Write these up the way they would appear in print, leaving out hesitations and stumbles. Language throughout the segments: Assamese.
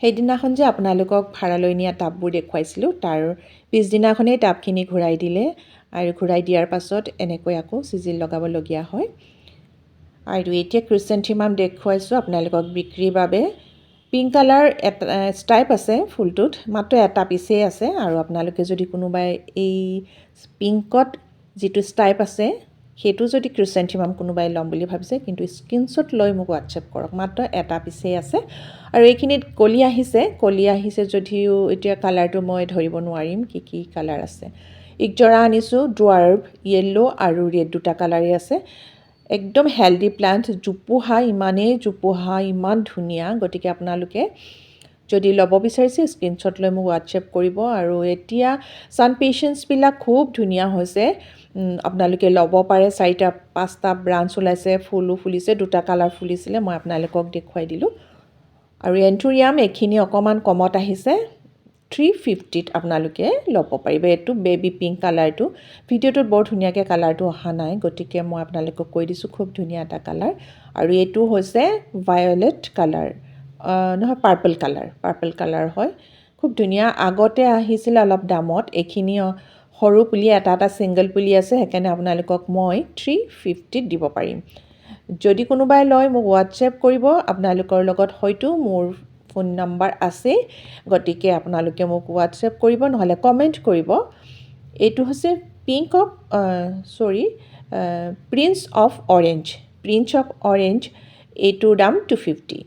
সেইদিনাখন যে আপোনালোকক ভাড়ালৈ নিয়া টাববোৰ দেখুৱাইছিলোঁ তাৰ পিছদিনাখনেই টাবখিনি ঘূৰাই দিলে আৰু ঘূৰাই দিয়াৰ পাছত এনেকৈ আকৌ চিজিল লগাবলগীয়া হয়। আৰু এতিয়া ক্ৰিচেণ্থেমাম দেখুৱাইছোঁ আপোনালোকক বিক্ৰীৰ বাবে। পিংক কালাৰ এটা ষ্ট্ৰাইপ আছে ফুলটোত, মাত্ৰ এটা পিচেই আছে। আৰু আপোনালোকে যদি কোনোবাই এই পিংকত যিটো ষ্ট্ৰাইপ আছে সেইটো যদি ক্ৰিচেণ্থেমাম কোনোবাই ল'ম বুলি ভাবিছে, কিন্তু স্ক্ৰীনশ্বট লৈ মোক হোৱাটছএপ কৰক, মাত্ৰ এটা পিচেই আছে। আৰু এইখিনিত কলি আহিছে যদিও এতিয়া কালাৰটো মই ধৰিব নোৱাৰিম কি কালাৰ আছে। একজোৰা আনিছোঁ ড্ৱাৰ্ফ য়েল্ল' আৰু ৰেড, দুটা কালাৰেই আছে। একদম হেল্ডি প্লান্ট, জোপোহা ইমানেই জোপোহা, ইমান ধুনীয়া। গতিকে আপোনালোকে যদি ল'ব বিচাৰিছে স্ক্ৰীনশ্বট লৈ মোক হোৱাটছএপ কৰিব। আৰু এতিয়া ছান পেচেন্সবিলাক খুব ধুনীয়া হৈছে, আপোনালোকে ল'ব পাৰে। 4-5টা ব্ৰাঞ্চ ওলাইছে, ফুলো ফুলিছে, 2টা কালাৰ ফুলিছিলে, মই আপোনালোকক দেখুৱাই দিলোঁ। আৰু এন্থুৰিয়াম এইখিনি অকণমান কমত আহিছে, 350ত আপোনালোকে ল'ব পাৰিব। এইটো বেবী পিংক কালাৰটো, ভিডিঅ'টোত বৰ ধুনীয়াকৈ কালাৰটো অহা নাই, গতিকে মই আপোনালোকক কৈ দিছোঁ খুব ধুনীয়া এটা কালাৰ। আৰু এইটো হৈছে ভায়লেট কালাৰ, নহয় পাৰ্পল কালাৰ হয়, খুব ধুনীয়া। আগতে আহিছিলে অলপ দামত, এইখিনি সৰু পুলি, এটা ছিংগল পুলি আছে, সেইকাৰণে আপোনালোকক মই 350ত দিব পাৰিম। যদি কোনোবাই লয় মোক হোৱাটছএপ কৰিব, আপোনালোকৰ লগত হয়তো মোৰ ফোন নম্বৰ আছে, গতিকে আপোনালোকে মোক হোৱাটছএপ কৰিব, নহ'লে কমেণ্ট কৰিব। এইটো হৈছে প্ৰিন্স অফ অৰেঞ্জ, এইটোৰ দাম 250।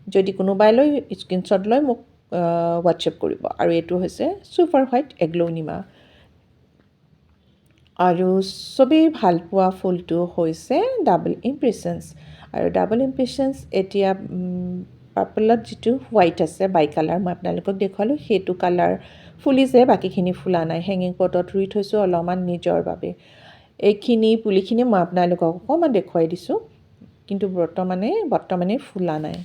যদি কোনোবাই লৈ স্ক্ৰীনশ্বট লৈ মোক হোৱাটছএপ কৰিব। আৰু এইটো হৈছে ছুপাৰ হোৱাইট এগ্ল'নিমা। আৰু চবেই ভাল পোৱা ফুলটো হৈছে ডাবল ইমপ্ৰেশ্যনছ। আৰু ডাবল ইমপ্ৰেশ্যনছ এতিয়া পাৰ্পলত যিটো হোৱাইট আছে বাই কালাৰ, মই আপোনালোকক দেখুৱালোঁ, সেইটো কালাৰ ফুলিছে, বাকীখিনি ফুলা নাই। হেঙিং পটত ৰুই থৈছোঁ অলপমান নিজৰ বাবে। এইখিনি পুলিখিনি মই আপোনালোকক অকণমান দেখুৱাই দিছোঁ, কিন্তু বৰ্তমানে ফুলা নাই।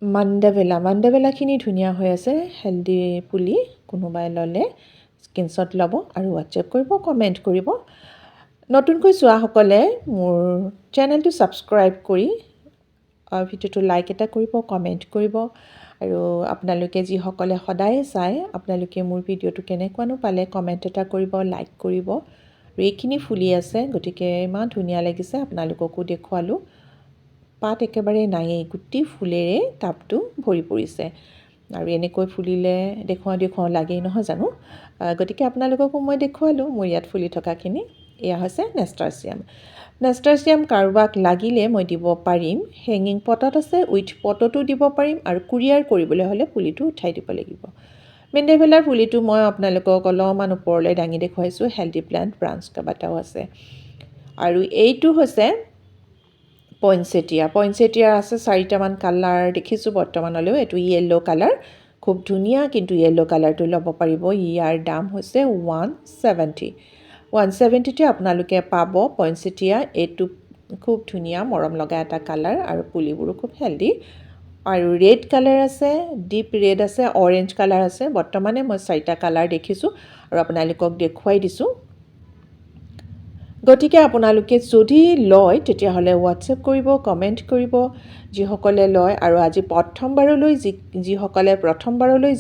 মাণ্ডাভেলাখিনি ধুনীয়া হৈ আছে, হেল্ডি পুলি। কোনোবাই ল'লে স্ক্ৰীনশ্বট ল'ব আৰু হোৱাটছএপ কৰিব, কমেণ্ট কৰিব। নতুনকৈ চোৱাসকলে মোৰ চেনেলটো ছাবস্ক্ৰাইব কৰি ভিডিঅ'টো লাইক এটা কৰিব, কমেণ্ট কৰিব। আৰু আপোনালোকে যিসকলে সদায় চায়, আপোনালোকে মোৰ ভিডিঅ'টো কেনেকুৱানো পালে কমেণ্ট এটা কৰিব, লাইক কৰিব। আৰু এইখিনি ফুলি আছে, গতিকে ইমান ধুনীয়া লাগিছে, আপোনালোককো দেখুৱালোঁ। পাত একেবাৰে নায়েই, গোটেই ফুলেৰে টাবটো ভৰি পৰিছে। আৰু এনেকৈ ফুলিলে দেখুৱাওঁ লাগেই নহয় জানো। গতিকে আপোনালোককো মই দেখুৱালোঁ মোৰ ইয়াত ফুলি থকাখিনি। এয়া হৈছে নেষ্টাৰচিয়াম কাৰোবাক লাগিলে মই দিব পাৰিম। হেঙিং পটত আছে, উইথ পটতো দিব পাৰিম, আৰু কুৰিয়াৰ কৰিবলৈ হ'লে পুলিটো উঠাই দিব লাগিব। মেণ্ডেভেলাৰ পুলিটো মই আপোনালোকক অলপমান ওপৰলৈ দাঙি দেখুৱাইছোঁ, হেল্ডি প্লান্ট, ব্ৰাঞ্চ কেইবাটাও আছে। আৰু এইটো হৈছে পইনচেটিয়াৰ আছে 4টামান কালাৰ দেখিছোঁ বৰ্তমানলৈও। এইটো য়েল্ল' কালাৰ, খুব ধুনীয়া, কিন্তু য়েল্ল' কালাৰটো ল'ব পাৰিব। ইয়াৰ দাম হৈছে 170তে আপোনালোকে পাব পইনচেটিয়া। এইটো খুব ধুনীয়া মৰম লগা এটা কালাৰ, আৰু পুলিবোৰো খুব হেল্ডি। আৰু ৰেড কালাৰ আছে, ডিপ ৰেড আছে, অৰেঞ্জ কালাৰ আছে। বৰ্তমানে মই 4টা কালাৰ দেখিছোঁ আৰু আপোনালোকক দেখুৱাই দিছোঁ। গতিকে আপোনালোকে যদি লয় তেতিয়াহ'লে হোৱাটছএপ কৰিব, কমেণ্ট কৰিব যিসকলে লয়। আৰু আজি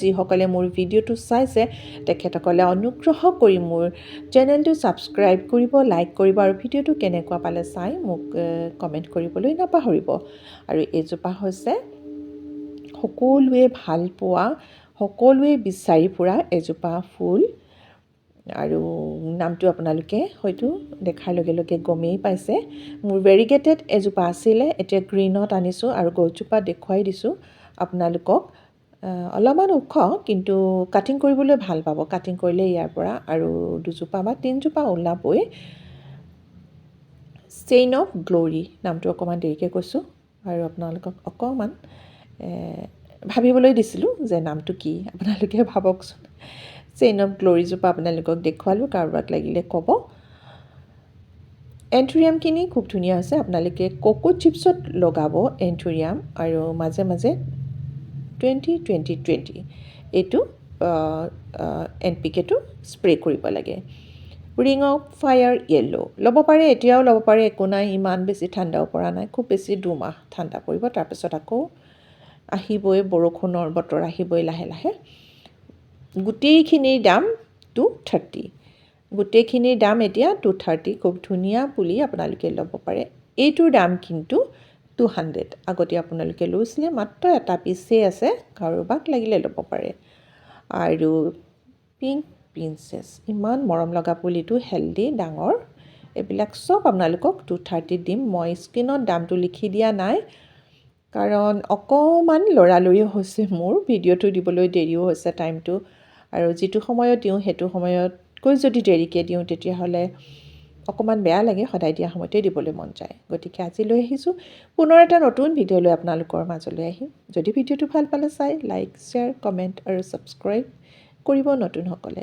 যিসকলে মোৰ ভিডিঅ'টো চাইছে, তেখেতসকলে অনুগ্ৰহ কৰি মোৰ চেনেলটো ছাবস্ক্ৰাইব কৰিব, লাইক কৰিব, আৰু ভিডিঅ'টো কেনেকুৱা পালে চাই মোক কমেণ্ট কৰিবলৈ নাপাহৰিব। আৰু এইজোপা হৈছে সকলোৱে ভাল পোৱা, সকলোৱে বিচাৰি ফুৰা এজোপা ফুল। আৰু নামটো আপোনালোকে হয়তো দেখাৰ লগে লগে গমেই পাইছে। মোৰ ভেৰিগেটেড এজোপা আছিলে, এতিয়া গ্ৰীণত আনিছোঁ, আৰু গছজোপা দেখুৱাই দিছোঁ আপোনালোকক। অলপমান ওখ, কিন্তু কাটিং কৰিবলৈ ভাল পাব। কাটিং কৰিলে ইয়াৰ পৰা আৰু 2জোপা বা 3জোপা ওলাবই। চেইন অফ গ্ল'ৰী নামটো অকণমান দেৰিকৈ কৈছোঁ, আৰু আপোনালোকক অকণমান ভাবিবলৈ দিছিলোঁ যে নামটো কি, আপোনালোকে ভাবকচোন। চেইন অফ গ্ল'ৰীজোপা আপোনালোকক দেখুৱালোঁ, কাৰোবাক লাগিলে ক'ব। এন্থুৰিয়ামখিনি খুব ধুনীয়া হৈছে, আপোনালোকে কোকো চিপছত লগাব এন্থুৰিয়াম। আৰু মাজে মাজে 20-20-20 এইটো NPK টো স্প্ৰে' কৰিব লাগে। ৰিং অফ ফায়াৰ য়েল্ল' ল'ব পাৰে, এতিয়াও ল'ব পাৰে, একো নাই, ইমান বেছি ঠাণ্ডাও পৰা নাই, খুব বেছি 2 মাহ ঠাণ্ডা পৰিব, তাৰপিছত আকৌ আহিবই বৰষুণৰ বতৰ, আহিবই লাহে লাহে। গোটেইখিনিৰ দাম 230, গোটেইখিনিৰ দাম এতিয়া 230, খুব ধুনীয়া পুলি আপোনালোকে ল'ব পাৰে। এইটোৰ দাম কিন্তু 200, আগতে আপোনালোকে লৈছিলে, মাত্ৰ এটা পিচেই আছে, কাৰোবাক লাগিলে ল'ব পাৰে। আৰু পিংক প্ৰিন্সেছ, ইমান মৰম লগা পুলিটো, হেল্ডি, ডাঙৰ, এইবিলাক চব আপোনালোকক 230 দিম। মই স্ক্ৰীণত দামটো লিখি দিয়া নাই, কাৰণ অকণমান লৰালৰি হৈছে মোৰ, ভিডিঅ'টো দিবলৈ দেৰিও হৈছে টাইমটো, আৰু যিটো সময়ত দিওঁ সেইটো সময়তকৈ যদি দেৰিকৈ দিওঁ তেতিয়াহ'লে অকণমান বেয়া লাগে, সদায় দিয়া সময়তে দিবলৈ মন যায়। গতিকে আজি লৈ আহিছোঁ, পুনৰ এটা নতুন ভিডিঅ' লৈ আপোনালোকৰ মাজলৈ আহিম। যদি ভিডিঅ'টো ভাল পালে চাই লাইক, শ্বেয়াৰ, কমেণ্ট আৰু ছাবস্ক্ৰাইব কৰিব নতুনসকলে।